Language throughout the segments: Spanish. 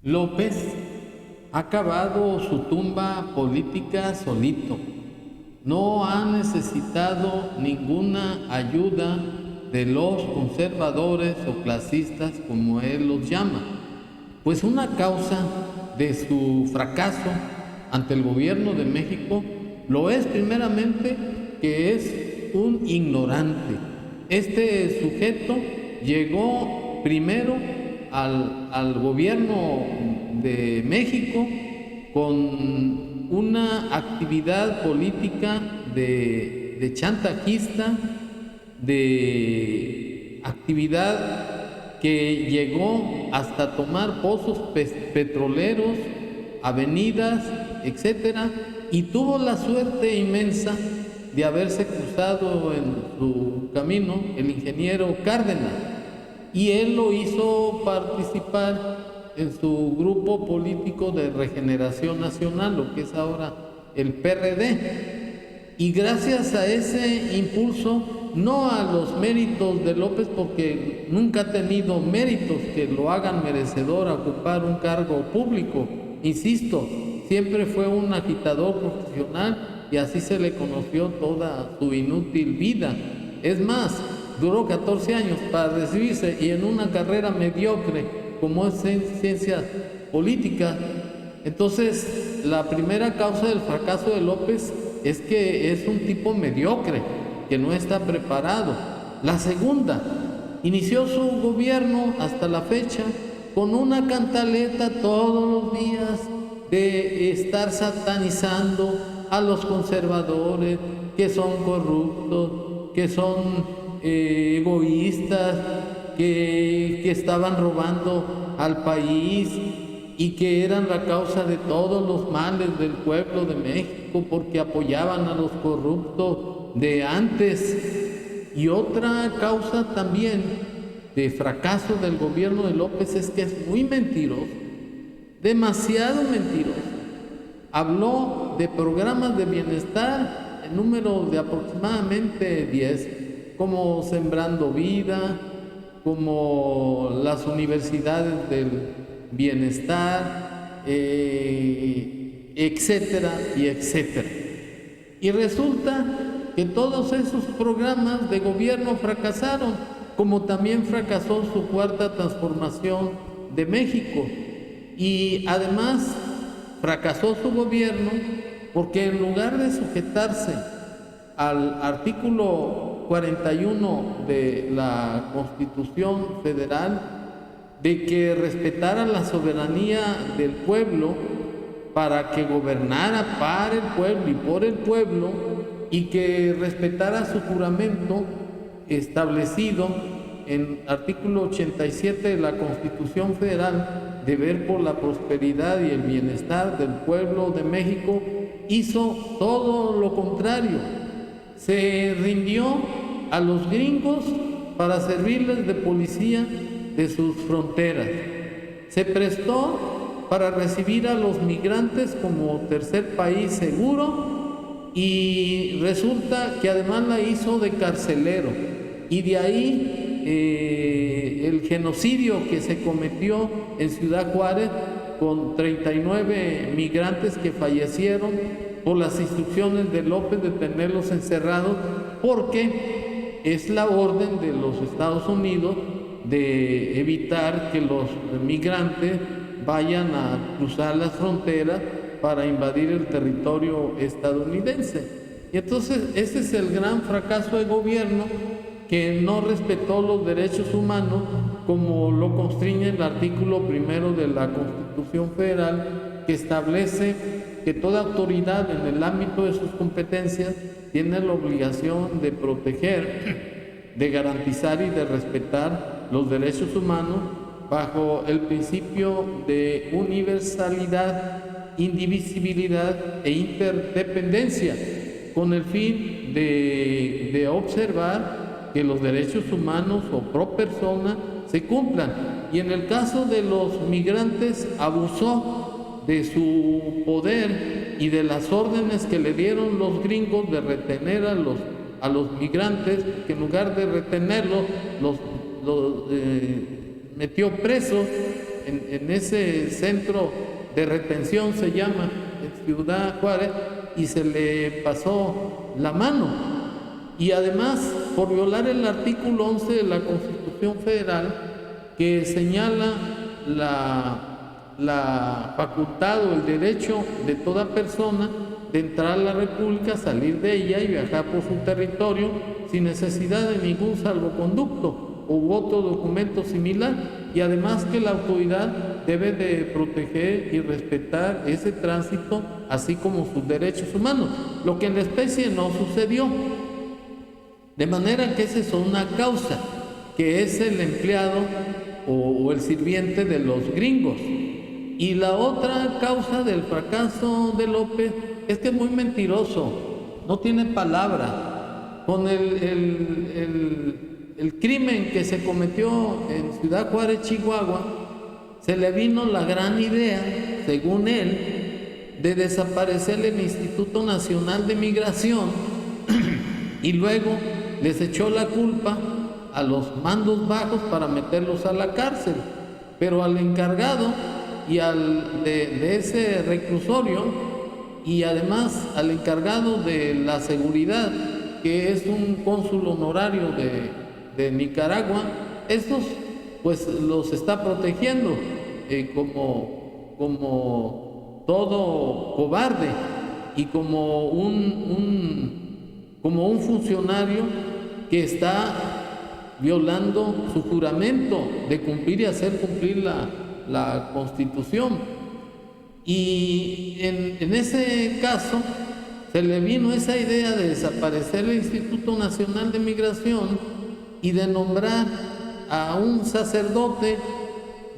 López ha cavado su tumba política solito. No ha necesitado ninguna ayuda de los conservadores o clasistas, como él los llama, pues una causa de su fracaso ante el gobierno de México lo es primeramente que es un ignorante. Este sujeto llegó primero al gobierno de México con una actividad política de chantajista, de actividad que llegó hasta tomar pozos petroleros, avenidas, etcétera, y tuvo la suerte inmensa de haberse cruzado en su camino el ingeniero Cárdenas, y él lo hizo participar en su grupo político de Regeneración Nacional, lo que es ahora el PRD. Y gracias a ese impulso, no a los méritos de López, porque nunca ha tenido méritos que lo hagan merecedor a ocupar un cargo público, insisto, siempre fue un agitador profesional y así se le conoció toda su inútil vida. Es más, duró 14 años para recibirse, y en una carrera mediocre como es ciencias políticas. Entonces, la primera causa del fracaso de López es que es un tipo mediocre, que no está preparado. La segunda, inició su gobierno hasta la fecha con una cantaleta todos los días de estar satanizando a los conservadores, que son corruptos, que son egoístas, que estaban robando al país y que eran la causa de todos los males del pueblo de México porque apoyaban a los corruptos de antes. Y otra causa también de fracaso del gobierno de López es que es muy mentiroso, demasiado mentiroso. Habló de programas de bienestar en número de aproximadamente 10, como Sembrando Vida, como las universidades del bienestar, etcétera y etcétera. Y resulta que todos esos programas de gobierno fracasaron, como también fracasó su cuarta transformación de México. Y además fracasó su gobierno porque en lugar de sujetarse al artículo 41 de la Constitución Federal, de que respetara la soberanía del pueblo para que gobernara para el pueblo y por el pueblo, y que respetara su juramento establecido en artículo 87 de la Constitución Federal de ver por la prosperidad y el bienestar del pueblo de México, hizo todo lo contrario. Se rindió a los gringos para servirles de policía de sus fronteras. Se prestó para recibir a los migrantes como tercer país seguro, y resulta que además la hizo de carcelero. Y de ahí el genocidio que se cometió en Ciudad Juárez con 39 migrantes que fallecieron por las instrucciones de López de tenerlos encerrados, porque es la orden de los Estados Unidos de evitar que los migrantes vayan a cruzar las fronteras para invadir el territorio estadounidense. Y entonces ese es el gran fracaso del gobierno, que no respetó los derechos humanos como lo constriñe el artículo 1 de la Constitución Federal, que establece que toda autoridad en el ámbito de sus competencias tiene la obligación de proteger, de garantizar y de respetar los derechos humanos bajo el principio de universalidad, indivisibilidad e interdependencia, con el fin de observar que los derechos humanos o pro persona se cumplan. Y en el caso de los migrantes, abusó de su poder y de las órdenes que le dieron los gringos de retener a los migrantes, que en lugar de retenerlos los metió presos en ese centro de retención, se llama, en Ciudad Juárez, y se le pasó la mano. Y además, por violar el artículo 11 de la Constitución Federal, que señala la facultad o el derecho de toda persona de entrar a la República, salir de ella y viajar por su territorio sin necesidad de ningún salvoconducto u otro documento similar, y además que la autoridad debe de proteger y respetar ese tránsito, así como sus derechos humanos, lo que en la especie no sucedió. De manera que esa es una causa, que es el empleado o el sirviente de los gringos. Y la otra causa del fracaso de López es que es muy mentiroso, no tiene palabra. Con el crimen que se cometió en Ciudad Juárez, Chihuahua, se le vino la gran idea, según él, de desaparecer el Instituto Nacional de Migración y luego les echó la culpa a los mandos bajos para meterlos a la cárcel. Pero al encargado y de ese reclusorio, y además al encargado de la seguridad, que es un cónsul honorario de Nicaragua, estos pues los está protegiendo como todo cobarde y como un funcionario que está violando su juramento de cumplir y hacer cumplir la Constitución. Y en ese caso se le vino esa idea de desaparecer el Instituto Nacional de Migración y de nombrar a un sacerdote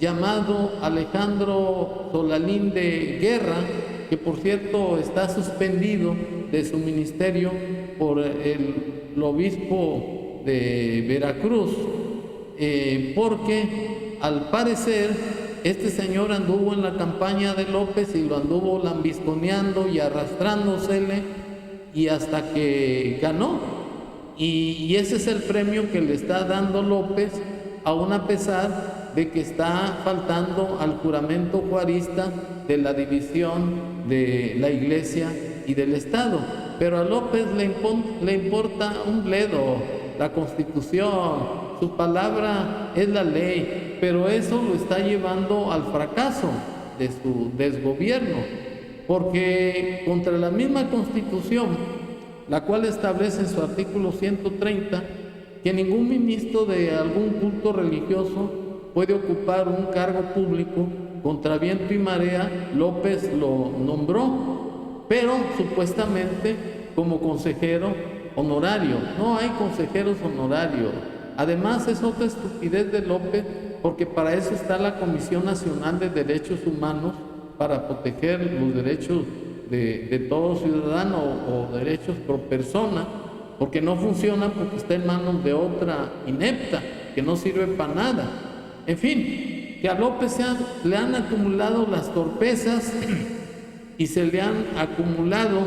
llamado Alejandro Solalín de Guerra, que por cierto está suspendido de su ministerio por el obispo de Veracruz, porque al parecer este señor anduvo en la campaña de López y lo anduvo lambisconeando y arrastrándosele y hasta que ganó. Y ese es el premio que le está dando López, aún a pesar de que está faltando al juramento juarista de la división de la Iglesia y del Estado. Pero a López le importa un bledo la Constitución, su palabra es la ley, pero eso lo está llevando al fracaso de su desgobierno, porque contra la misma Constitución, la cual establece en su artículo 130 que ningún ministro de algún culto religioso puede ocupar un cargo público, contra viento y marea, López lo nombró, pero supuestamente como consejero honorario. No hay consejeros honorarios. Además, es otra estupidez de López, porque para eso está la Comisión Nacional de Derechos Humanos, para proteger los derechos de todo ciudadano o derechos por persona, porque no funciona porque está en manos de otra inepta que no sirve para nada. En fin, que a López le han acumulado las torpezas y se le han acumulado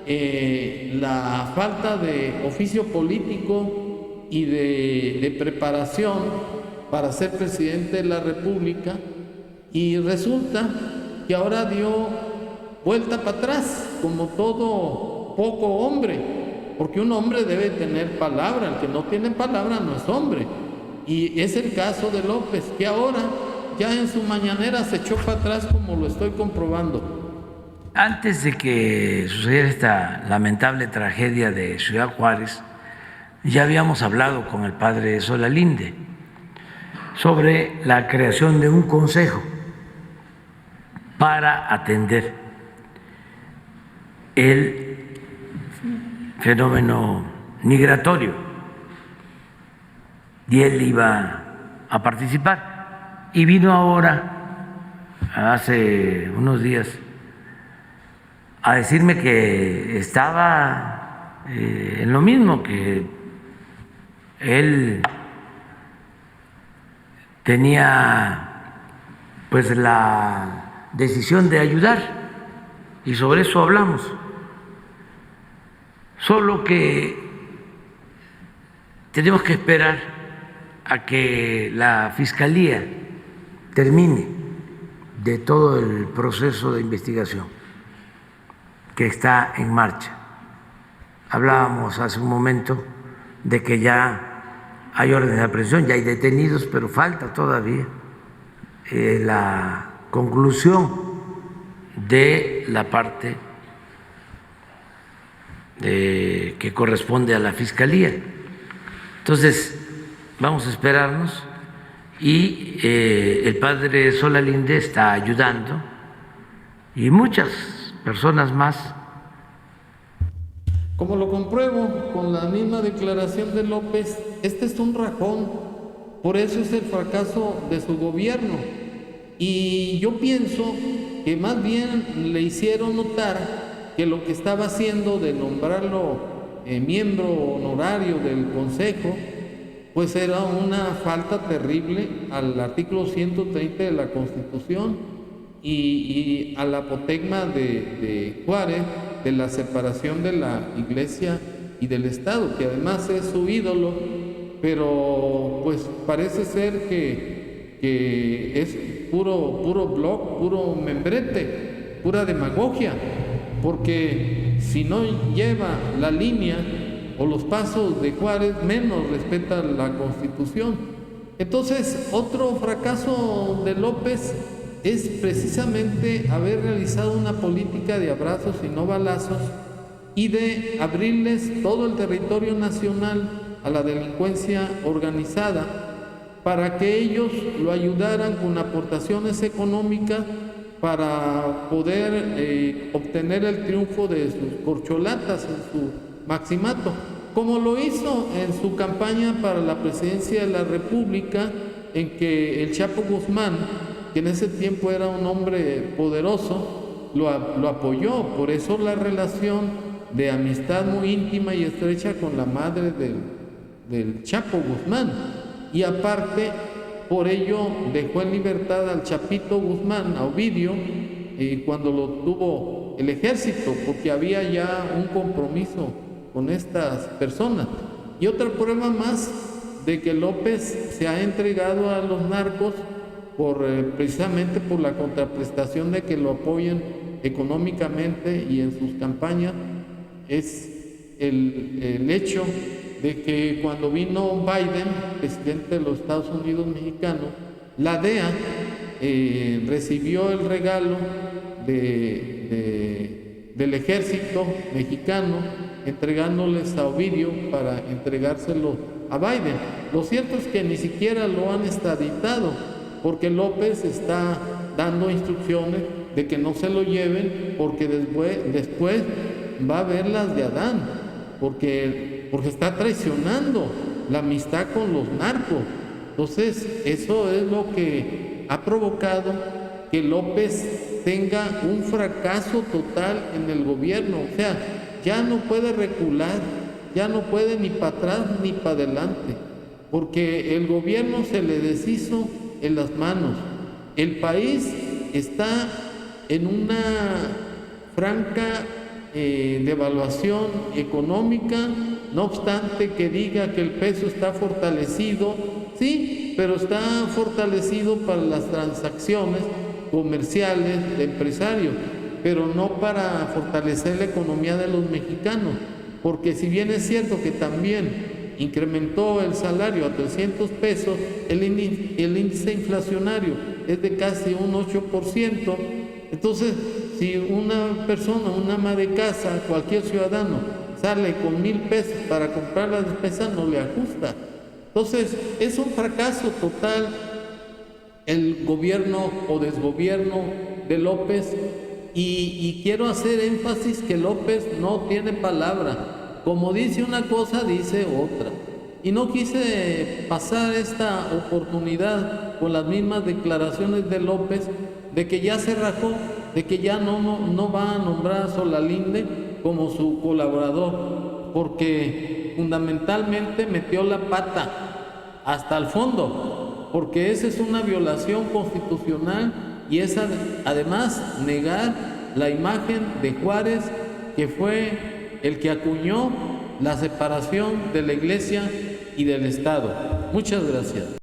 la falta de oficio político y de preparación para ser presidente de la República, y resulta que ahora dio vuelta para atrás, como todo poco hombre, porque un hombre debe tener palabra, el que no tiene palabra no es hombre, y es el caso de López, que ahora ya en su mañanera se echó para atrás, como lo estoy comprobando. Antes de que sucediera esta lamentable tragedia de Ciudad Juárez, ya habíamos hablado con el padre Solalinde sobre la creación de un consejo para atender el fenómeno migratorio, y él iba a participar, y vino ahora, hace unos días, a decirme que estaba en lo mismo, que él tenía pues la decisión de ayudar, y sobre eso hablamos. Solo que tenemos que esperar a que la Fiscalía termine de todo el proceso de investigación que está en marcha. Hablábamos hace un momento de que ya hay órdenes de aprehensión, ya hay detenidos, pero falta todavía la conclusión de la parte que corresponde a la Fiscalía. Entonces, vamos a esperarnos y el padre Solalinde está ayudando y muchas personas más. Como lo compruebo con la misma declaración de López, este es un rajón, por eso es el fracaso de su gobierno. Y yo pienso que más bien le hicieron notar que lo que estaba haciendo de nombrarlo miembro honorario del Consejo, pues era una falta terrible al artículo 130 de la Constitución y a la apotegma de Juárez, de la separación de la Iglesia y del Estado, que además es su ídolo, pero pues parece ser que es puro blog, puro membrete, pura demagogia, porque si no lleva la línea o los pasos de Juárez, menos respeta la Constitución. Entonces, otro fracaso de López es precisamente haber realizado una política de abrazos y no balazos y de abrirles todo el territorio nacional a la delincuencia organizada para que ellos lo ayudaran con aportaciones económicas para poder obtener el triunfo de sus corcholatas en su maximato, como lo hizo en su campaña para la presidencia de la República, en que el Chapo Guzmán, que en ese tiempo era un hombre poderoso, lo apoyó. Por eso la relación de amistad muy íntima y estrecha con la madre del Chapo Guzmán. Y aparte, por ello dejó en libertad al Chapito Guzmán, a Ovidio, cuando lo tuvo el ejército, porque había ya un compromiso con estas personas. Y otra prueba más de que López se ha entregado a los narcos precisamente por la contraprestación de que lo apoyen económicamente y en sus campañas, es el hecho de que cuando vino Biden, presidente de los Estados Unidos mexicanos, la DEA recibió el regalo del ejército mexicano, entregándoles a Ovidio para entregárselo a Biden. Lo cierto es que ni siquiera lo han extraditado, porque López está dando instrucciones de que no se lo lleven, porque después va a haber las de Adán, porque está traicionando la amistad con los narcos. Entonces, eso es lo que ha provocado que López tenga un fracaso total en el gobierno. O sea, ya no puede recular, ya no puede ni para atrás ni para adelante, porque el gobierno se le deshizo en las manos. El país está en una franca devaluación económica, no obstante que diga que el peso está fortalecido, sí, pero está fortalecido para las transacciones comerciales de empresarios, pero no para fortalecer la economía de los mexicanos, porque si bien es cierto que también incrementó el salario a 300 pesos, el índice inflacionario es de casi un 8%. Entonces, si una persona, una ama de casa, cualquier ciudadano, sale con 1,000 pesos para comprar la despensa, no le ajusta. Entonces, es un fracaso total el gobierno o desgobierno de López, y quiero hacer énfasis que López no tiene palabra. Como dice una cosa, dice otra. Y no quise pasar esta oportunidad con las mismas declaraciones de López, de que ya se rajó, de que ya no va a nombrar a Solalinde como su colaborador, porque fundamentalmente metió la pata hasta el fondo, porque esa es una violación constitucional y es además negar la imagen de Juárez, que fue el que acuñó la separación de la Iglesia y del Estado. Muchas gracias.